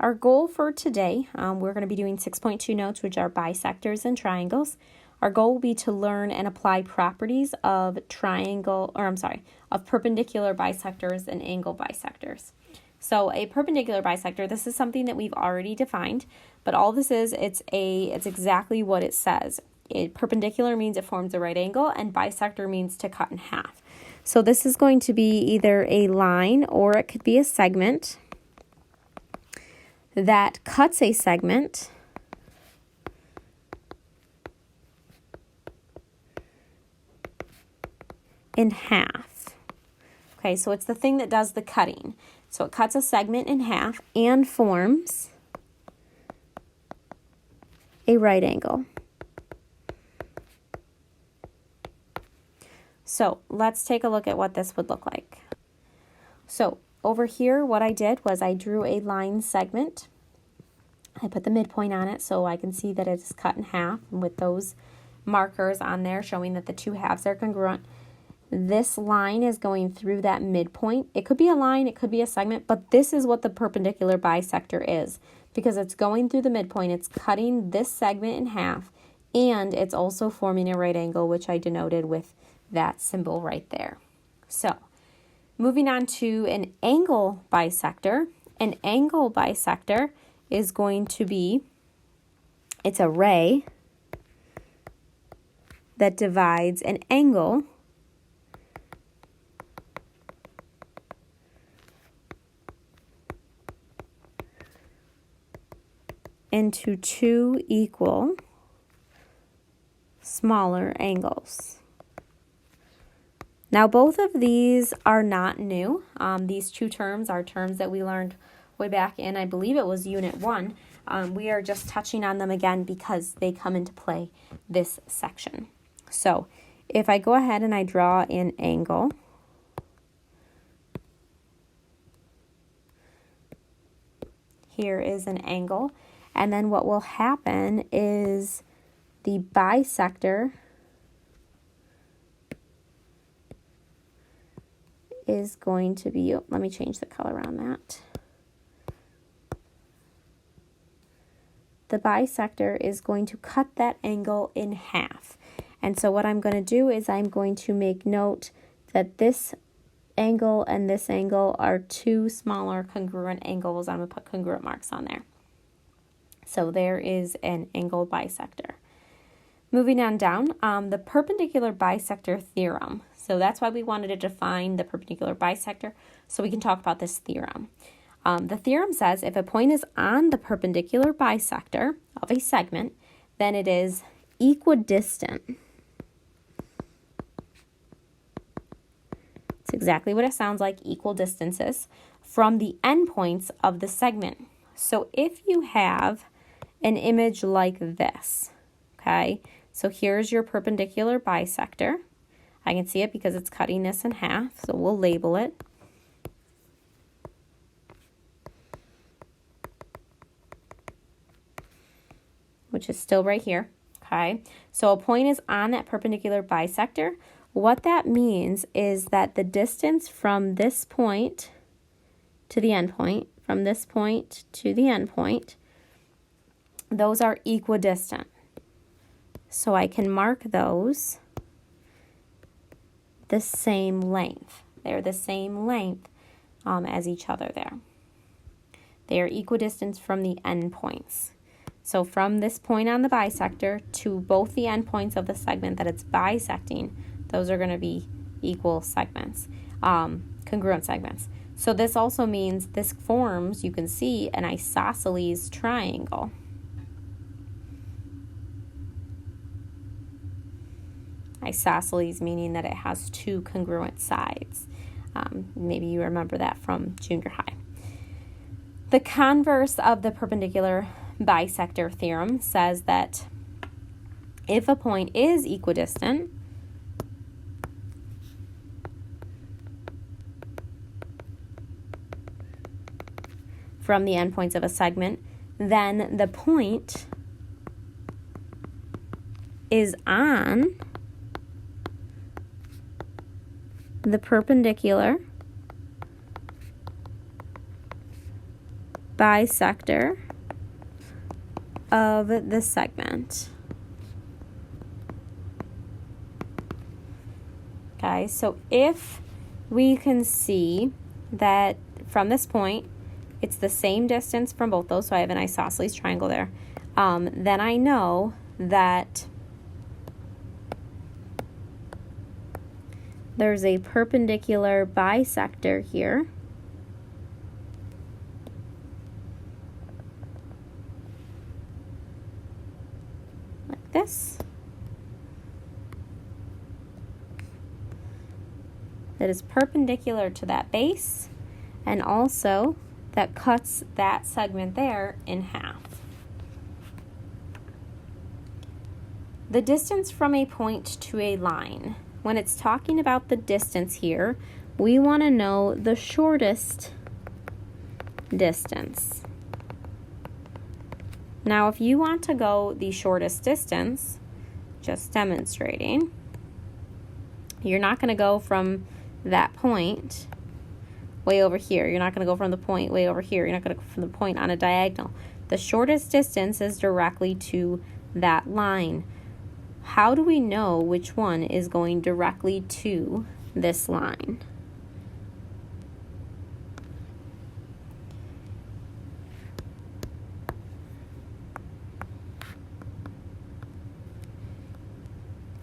Our goal for today, we're going to be doing 6.2 notes, which are bisectors and triangles. Our goal will be to learn and apply properties of of perpendicular bisectors and angle bisectors. So a perpendicular bisector, this is something that we've already defined, but all this is, it's exactly what it says. Perpendicular means it forms a right angle, and bisector means to cut in half. So this is going to be either a line or it could be a segment that cuts a segment in half. Okay, so it's the thing that does the cutting. So it cuts a segment in half and forms a right angle. So let's take a look at what this would look like. So over here, what I did was I drew a line segment. I put the midpoint on it so I can see that it's cut in half with those markers on there showing that the two halves are congruent. This line is going through that midpoint. It could be a line, it could be a segment, but this is what the perpendicular bisector is because it's going through the midpoint. It's cutting this segment in half, and it's also forming a right angle, which I denoted with that symbol right there. So moving on to an angle bisector. An angle bisector is going to be, it's a ray that divides an angle into two equal smaller angles. Now both of these are not new. These two terms are terms that we learned way back in, I believe it was Unit 1. We are just touching on them again because they come into play this section. So if I go ahead and I draw an angle, here is an angle, and then what will happen is the bisector is going to be, let me change the color on that. The bisector is going to cut that angle in half. And so what I'm going to do is I'm going to make note that this angle and this angle are two smaller congruent angles. I'm going to put congruent marks on there. So there is an angle bisector. Moving on down, the perpendicular bisector theorem. So that's why we wanted to define the perpendicular bisector, so we can talk about this theorem. The theorem says if a point is on the perpendicular bisector of a segment, then it is equidistant. It's exactly what it sounds like, equal distances, from the endpoints of the segment. So if you have an image like this, okay, so here's your perpendicular bisector. I can see it because it's cutting this in half, so we'll label it. Which is still right here, okay? So a point is on that perpendicular bisector. What that means is that the distance from this point to the end point, from this point to the end point, those are equidistant. So I can mark those the same length. They're the same length as each other there. They are equidistant from the end points. So from this point on the bisector to both the end points of the segment that it's bisecting, those are going to be equal segments, congruent segments. So this also means this forms, you can see, an isosceles triangle. Isosceles meaning that it has two congruent sides. Maybe you remember that from junior high. The converse of the perpendicular bisector theorem says that if a point is equidistant, from the endpoints of a segment, then the point is on the perpendicular bisector of the segment. Okay, so if we can see that from this point, it's the same distance from both those, so I have an isosceles triangle there, then I know that there's a perpendicular bisector here. Like this. That is perpendicular to that base, and also that cuts that segment there in half. The distance from a point to a line. When it's talking about the distance here, we want to know the shortest distance. Now, if you want to go the shortest distance, just demonstrating, you're not going to go from that point way over here. You're not going to go from the point way over here. You're not going to go from the point on a diagonal. The shortest distance is directly to that line. How do we know which one is going directly to this line?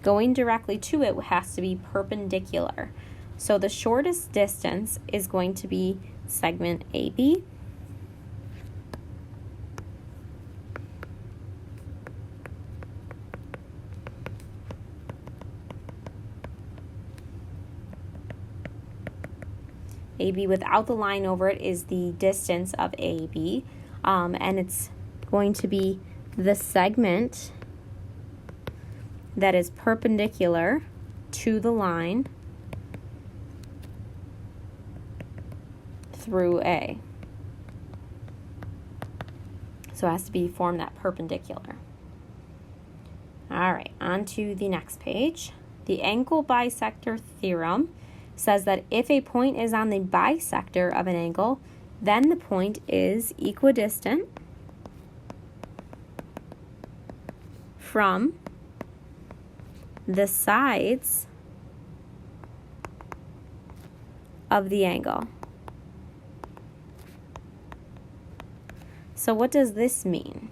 Going directly to it has to be perpendicular. So the shortest distance is going to be segment AB. AB without the line over it is the distance of AB, and it's going to be the segment that is perpendicular to the line through A. So it has to be form that perpendicular. All right, on to the next page. The angle bisector theorem says that if a point is on the bisector of an angle, then the point is equidistant from the sides of the angle. So what does this mean?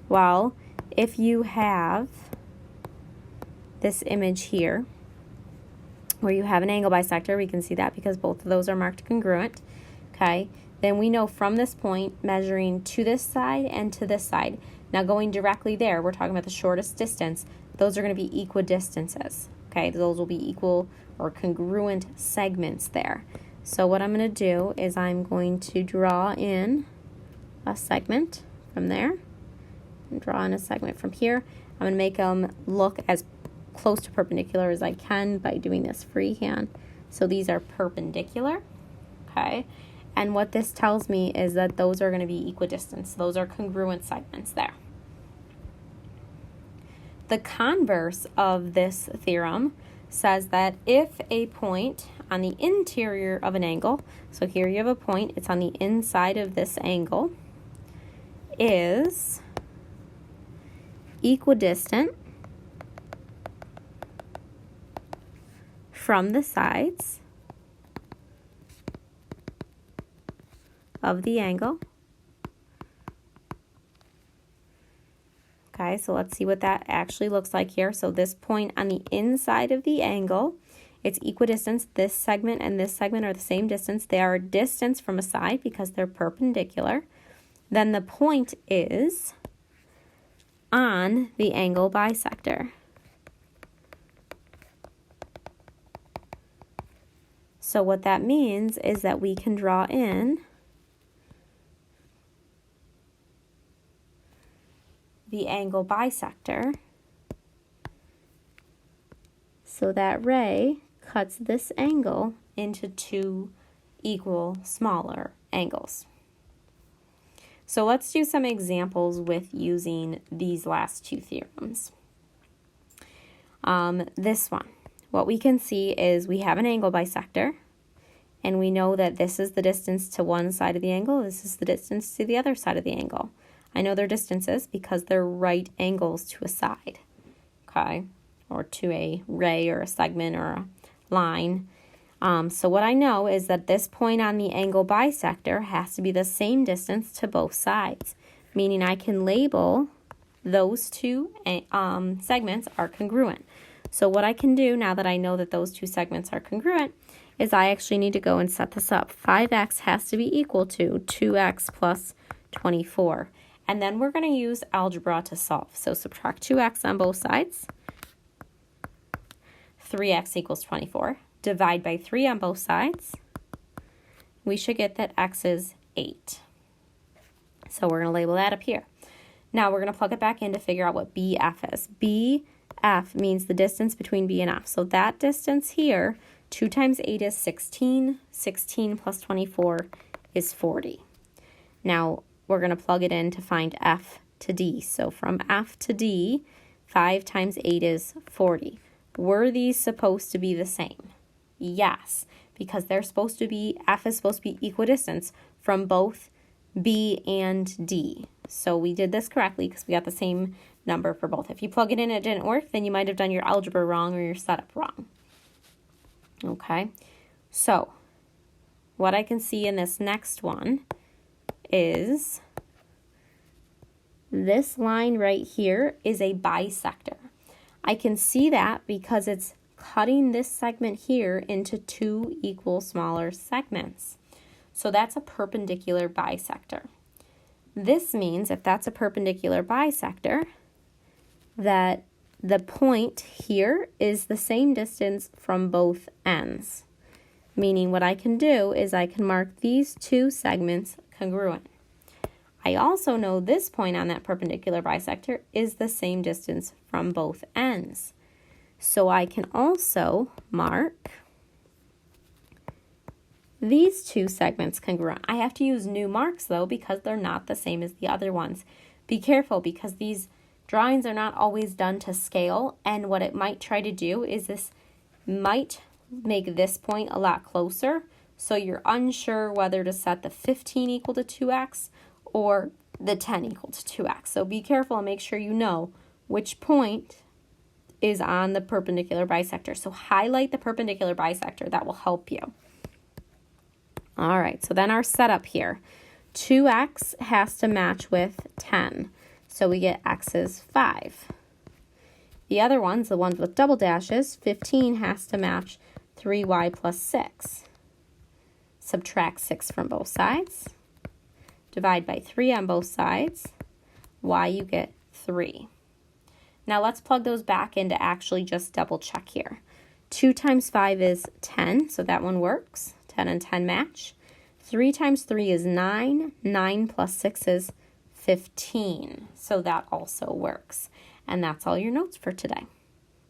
Well, if you have this image here, where you have an angle bisector, we can see that because both of those are marked congruent, okay? Then we know from this point, measuring to this side and to this side. Now going directly there, we're talking about the shortest distance. Those are going to be equidistances, okay? Those will be equal or congruent segments there. So what I'm going to do is I'm going to draw in a segment from there and draw in a segment from here. I'm going to make them look as close to perpendicular as I can by doing this freehand. So these are perpendicular, okay? And what this tells me is that those are going to be equidistant. So those are congruent segments there. The converse of this theorem says that if a point on the interior of an angle, so here you have a point, it's on the inside of this angle, is equidistant from the sides of the angle. Okay, so let's see what that actually looks like here. So this point on the inside of the angle, it's equidistant. This segment and this segment are the same distance. They are a distance from a side because they're perpendicular. Then the point is on the angle bisector. So what that means is that we can draw in the angle bisector so that ray cuts this angle into two equal smaller angles. So let's do some examples with using these last two theorems. This one, what we can see is we have an angle bisector, And we know that this is the distance to one side of the angle. This is the distance to the other side of the angle. I know their distances because they're right angles to a side, okay? Or to a ray or a segment or a line. So what I know is that this point on the angle bisector has to be the same distance to both sides, meaning I can label those two segments are congruent. So what I can do now that I know that those two segments are congruent is I actually need to go and set this up. 5x has to be equal to 2x plus 24. And then we're going to use algebra to solve. So subtract 2x on both sides. 3x equals 24. Divide by 3 on both sides. We should get that x is 8. So we're going to label that up here. Now we're going to plug it back in to figure out what BF is. BF means the distance between B and F. So that distance here, 2 times 8 is 16. 16 plus 24 is 40. Now we're going to plug it in to find F to D. So from F to D, 5 times 8 is 40. Were these supposed to be the same? Yes, because they're supposed to be, F is supposed to be equidistant from both B and D. So we did this correctly because we got the same number for both. If you plug it in and it didn't work, then you might have done your algebra wrong or your setup wrong. Okay, so what I can see in this next one is this line right here is a bisector. I can see that because it's cutting this segment here into 2 equal smaller segments. So that's a perpendicular bisector. This means if that's a perpendicular bisector, that the point here is the same distance from both ends. Meaning what I can do is I can mark these two segments congruent. I also know this point on that perpendicular bisector is the same distance from both ends. So I can also mark these two segments congruent. I have to use new marks though because they're not the same as the other ones. Be careful because these drawings are not always done to scale, and what it might try to do is this might make this point a lot closer, so you're unsure whether to set the 15 equal to 2x or the 10 equal to 2x. So be careful and make sure you know which point is on the perpendicular bisector. So highlight the perpendicular bisector. That will help you. All right, so then our setup here. 2x has to match with 10. So we get x is 5. The other ones, the ones with double dashes, 15 has to match 3y plus 6. Subtract 6 from both sides. Divide by 3 on both sides. Y, you get 3. Now let's plug those back in to actually just double check here. 2 times 5 is 10, so that one works. 10 and 10 match. 3 times 3 is 9. 9 plus 6 is 15. So that also works. And that's all your notes for today.